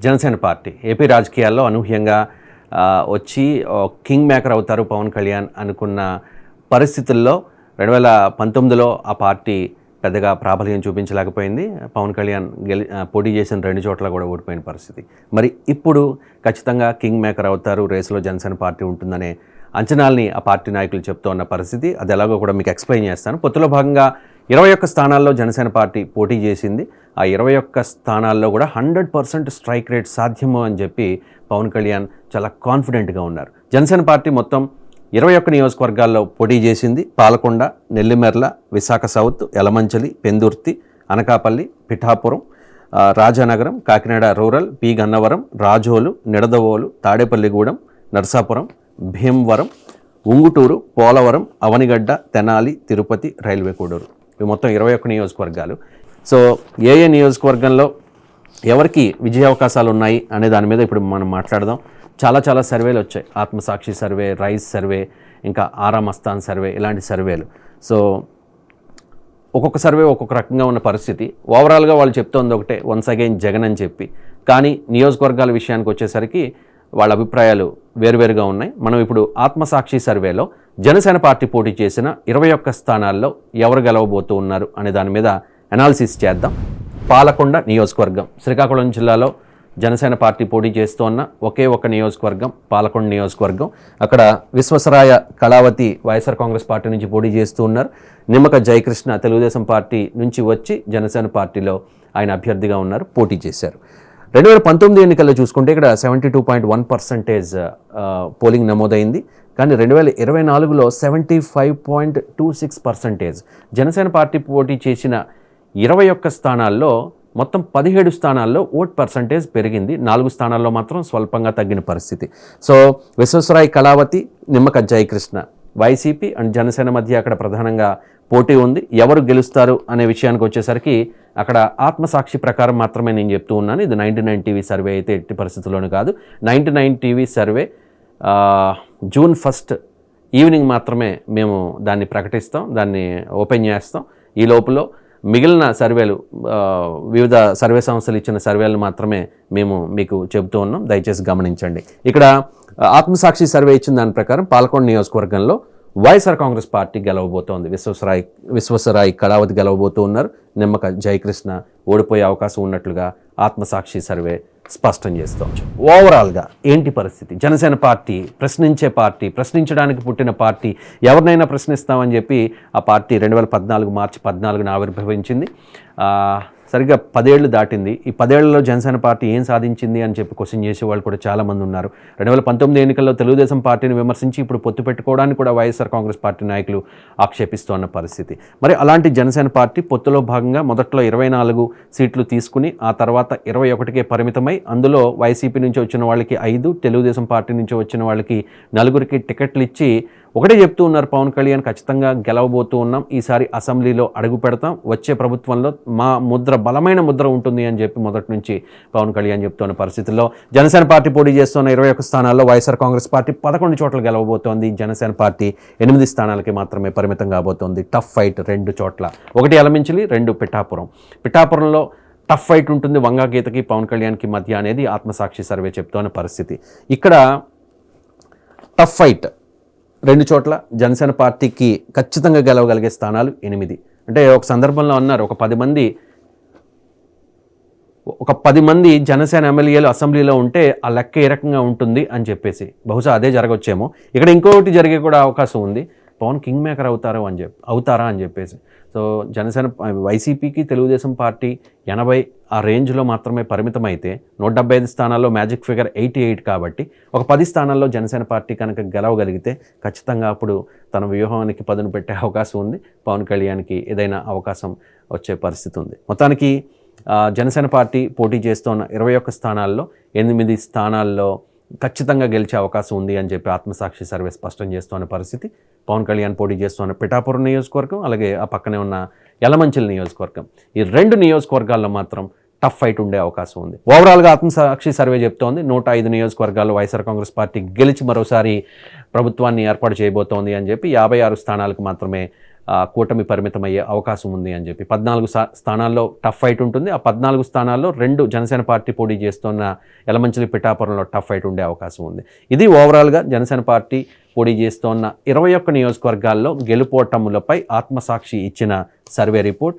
Janasena party AP రాజకీయాల్లో అనూహ్యంగా వచ్చి కింగ్ మేకర్ అవుతారు పవన్ కళ్యాణ్ అనుకున్న పరిస్థితుల్లో 2019లో ఆ పార్టీ పెద్దగా ప్రాబల్యం చూపించలేకపోయింది. పవన్ కళ్యాణ్ పోటీ చేసిన 2 చోట్ల కూడా ఓడిపోయిన పరిస్థితి. మరి ఇప్పుడు ఖచ్చితంగా కింగ్ మేకర్ అవుతారు, రేసులో జనసేన పార్టీ ఉంటుందనే అంచనాల్ని ఆ పార్టీ నాయకులు చెప్తూ ఉన్న పరిస్థితి. అది ఎలాగో కూడా మీకు ఎక్స్ప్లెయిన్ చేస్తాను. పొత్తులో భాగంగా 21 స్థానాల్లో జనసేన పార్టీ పోటీ చేసింది. ఆ 21 స్థానాల్లో కూడా 100% స్ట్రైక్ రేట్ సాధ్యము అని చెప్పి పవన్ కళ్యాణ్ చాలా కాన్ఫిడెంట్గా ఉన్నారు. జనసేన పార్టీ మొత్తం 21 నియోజకవర్గాల్లో పోటీ చేసింది. Palakonda, Nellimarla, Visakha south, Yalamanchili, Pendurthi, Anakapalli, Pithapuram, Rajanagaram, Kakinada rural, P Gannavaram, Rajolu, Nidadavolu, Tadepalligudem, Narsapuram, Bhimavaram, Unguturu, Polavaram, Avanigadda, Tenali, Tirupati, railway Koduru. ఇవి మొత్తం 21 నియోజకవర్గాలు. సో ఏ నియోజకవర్గంలో ఎవరికి విజయ అవకాశాలు ఉన్నాయి అనే దాని మీద ఇప్పుడు మనం మాట్లాడదాం. చాలా సర్వేలు వచ్చాయి. ఆత్మసాక్షి సర్వే, రైస్ సర్వే, ఇంకా ఆరామస్థాన్ సర్వే, ఇలాంటి సర్వేలు. సో ఒక్కొక్క సర్వే ఒక్కొక్క రకంగా ఉన్న పరిస్థితి. ఓవరాల్గా వాళ్ళు చెప్తోంది ఒకటే, వన్స్ అగైన్ జగన్ అని చెప్పి. కానీ నియోజకవర్గాల విషయానికి వచ్చేసరికి వాళ్ళ అభిప్రాయాలు వేరువేరుగా ఉన్నాయి. మనం ఇప్పుడు ఆత్మసాక్షి సర్వేలో జనసేన పార్టీ పోటీ చేసిన 21 స్థానాల్లో ఎవరు గెలవబోతూ ఉన్నారు అనే దాని మీద అనాలిసిస్ చేద్దాం. పాలకొండ నియోజకవర్గం, శ్రీకాకుళం జిల్లాలో జనసేన పార్టీ పోటీ చేస్తున్న ఒకే ఒక నియోజకవర్గం పాలకొండ నియోజకవర్గం. అక్కడ విశ్వసరాయ కళావతి వైఎస్ఆర్ కాంగ్రెస్ పార్టీ నుంచి పోటీ చేస్తూ ఉన్నారు. నిమ్మక జయకృష్ణ తెలుగుదేశం పార్టీ నుంచి వచ్చి జనసేన పార్టీలో ఆయన అభ్యర్థిగా ఉన్నారు, పోటీ చేశారు. 2019 ఎన్నికల్లో చూసుకుంటే ఇక్కడ 72.1% పోలింగ్ నమోదైంది. కానీ 2024లో 75.26%. జనసేన పార్టీ పోటీ చేసిన 21 స్థానాల్లో మొత్తం 17 స్థానాల్లో ఓట్ పర్సంటేజ్ పెరిగింది. 4 స్థానాల్లో మాత్రం స్వల్పంగా తగ్గిన పరిస్థితి. సో విశ్వసరాయ్ కళావతి, నిమ్మక జయకృష్ణ, వైసీపీ అండ్ జనసేన మధ్య అక్కడ ప్రధానంగా పోటీ ఉంది. ఎవరు గెలుస్తారు అనే విషయానికి వచ్చేసరికి అక్కడ ఆత్మసాక్షి ప్రకారం మాత్రమే నేను చెప్తూ ఉన్నాను. ఇది 99 టీవీ సర్వే అయితే ఎట్టి పరిస్థితుల్లోనూ కాదు. 99 టీవీ సర్వే జూన్ 1 ఈవినింగ్ మాత్రమే మేము దాన్ని ప్రకటిస్తాం, దాన్ని ఓపెన్ చేస్తాం. ఈ లోపల మిగిలిన సర్వేలు, వివిధ సర్వే సంస్థలు ఇచ్చిన సర్వేలు మాత్రమే మేము మీకు చెబుతూ ఉన్నాం, దయచేసి గమనించండి. ఇక్కడ ఆత్మసాక్షి సర్వే ఇచ్చిన దాని ప్రకారం పాలకొండ నియోజకవర్గంలో వైఎస్ఆర్ కాంగ్రెస్ పార్టీ గెలవబోతోంది. విశ్వసరాయ్ కళావతి గెలవబోతూ ఉన్నారు. నిమ్మక జయకృష్ణ ఓడిపోయే అవకాశం ఉన్నట్లుగా ఆత్మసాక్షి సర్వే స్పష్టం చేస్తాం. ఓవరాల్గా ఏంటి పరిస్థితి? జనసేన పార్టీ ప్రశ్నించే పార్టీ, ప్రశ్నించడానికి పుట్టిన పార్టీ, ఎవరినైనా ప్రశ్నిస్తామని చెప్పి ఆ పార్టీ 2014 మార్చి 14న ఆవిర్భవించింది. సరిగ్గా 10 ఏళ్ళు దాటింది. ఈ 10 ఏళ్లలో జనసేన పార్టీ ఏం సాధించింది అని చెప్పి క్వశ్చన్ చేసేవాళ్ళు కూడా చాలామంది ఉన్నారు. 2019 ఎన్నికల్లో తెలుగుదేశం పార్టీని విమర్శించి ఇప్పుడు పొత్తు పెట్టుకోవడానికి కూడా వైఎస్ఆర్ కాంగ్రెస్ పార్టీ నాయకులు ఆక్షేపిస్తున్న పరిస్థితి. మరి అలాంటి జనసేన పార్టీ పొత్తులో భాగంగా మొదట్లో 24 సీట్లు తీసుకుని ఆ తర్వాత 21కే పరిమితమై, అందులో వైసీపీ నుంచి వచ్చిన వాళ్ళకి 5, తెలుగుదేశం పార్టీ నుంచి వచ్చిన వాళ్ళకి 4కి టికెట్లు ఇచ్చి ఒకటే చెప్తూ ఉన్నారు పవన్ కళ్యాణ్, ఖచ్చితంగా గెలవబోతూ ఉన్నాం, ఈసారి అసెంబ్లీలో అడుగు పెడతాం, వచ్చే ప్రభుత్వంలో మా ముద్ర, బలమైన ముద్ర ఉంటుంది అని చెప్పి మొదటి నుంచి పవన్ కళ్యాణ్ చెప్తున్న పరిస్థితుల్లో జనసేన పార్టీ పోటీ చేస్తున్న 21 స్థానాల్లో వైఎస్ఆర్ కాంగ్రెస్ పార్టీ 11 చోట్ల గెలవబోతోంది. జనసేన పార్టీ 8 స్థానాలకి మాత్రమే పరిమితం కాబోతోంది. టఫ్ ఫైట్ 2 చోట్ల, 1 యలమంచిలి, 2 పిఠాపురంలో టఫ్ ఫైట్ ఉంటుంది వంగాగీతకి పవన్ కళ్యాణ్కి మధ్య అనేది ఆత్మసాక్షి సర్వే చెప్తున్న పరిస్థితి. ఇక్కడ టఫ్ ఫైట్ 2 చోట్ల జనసేన పార్టీకి ఖచ్చితంగా గెలవగలిగే స్థానాలు 8. అంటే ఒక సందర్భంలో అన్నారు, ఒక 10 మంది జనసేన ఎమ్మెల్యేలు అసెంబ్లీలో ఉంటే ఆ లెక్క ఏ రకంగా ఉంటుంది అని చెప్పేసి. బహుశా అదే జరగవచ్చేమో. ఇక్కడ ఇంకొకటి జరిగే కూడా అవకాశం ఉంది, పవన్ కింగ్ మేకర్ అవుతారా అని చెప్పేసి. సో జనసేన, వైసీపీకి తెలుగుదేశం పార్టీ 80 ఆ రేంజ్లో మాత్రమే పరిమితమైతే 175 స్థానాల్లో మ్యాజిక్ ఫిగర్ 88 కాబట్టి ఒక 10 స్థానాల్లో జనసేన పార్టీ కనుక గెలవగలిగితే ఖచ్చితంగా అప్పుడు తన వ్యూహానికి పదును పెట్టే అవకాశం ఉంది. పవన్ కళ్యాణ్కి ఏదైనా అవకాశం వచ్చే పరిస్థితి ఉంది. మొత్తానికి జనసేన పార్టీ పోటీ చేస్తున్న 21 స్థానాల్లో 8 స్థానాల్లో ఖచ్చితంగా గెలిచే అవకాశం ఉంది అని చెప్పి ఆత్మసాక్షి సర్వే స్పష్టం చేస్తున్న పరిస్థితి. పవన్ కళ్యాణ్ పోటీ చేస్తున్న పిఠాపురం నియోజకవర్గం, అలాగే ఆ పక్కనే ఉన్న యలమంచిలి నియోజకవర్గం, ఈ 2 నియోజకవర్గాల్లో మాత్రం టఫ్ ఫైట్ ఉండే అవకాశం ఉంది. ఓవరాల్గా ఆత్మసాక్షి సర్వే చెప్తోంది 105 నియోజకవర్గాల్లో వైఎస్ఆర్ కాంగ్రెస్ పార్టీ గెలిచి మరోసారి ప్రభుత్వాన్ని ఏర్పాటు చేయబోతోంది అని చెప్పి 56 స్థానాలకు మాత్రమే కూటమి పరిమితమయ్యే అవకాశం ఉంది అని చెప్పి 14 స్థానాల్లో టఫ్ ఫైట్ ఉంటుంది. ఆ 14 స్థానాల్లో 2 జనసేన పార్టీ పోటీ చేస్తున్న యలమంచిలి పిఠాపురంలో టఫ్ ఫైట్ ఉండే అవకాశం ఉంది. ఇది ఓవరాల్గా జనసేన పార్టీ పోటీ చేస్తున్న 21 నియోజకవర్గాల్లో గెలుపోటములపై ఆత్మసాక్షి ఇచ్చిన సర్వే రిపోర్ట్.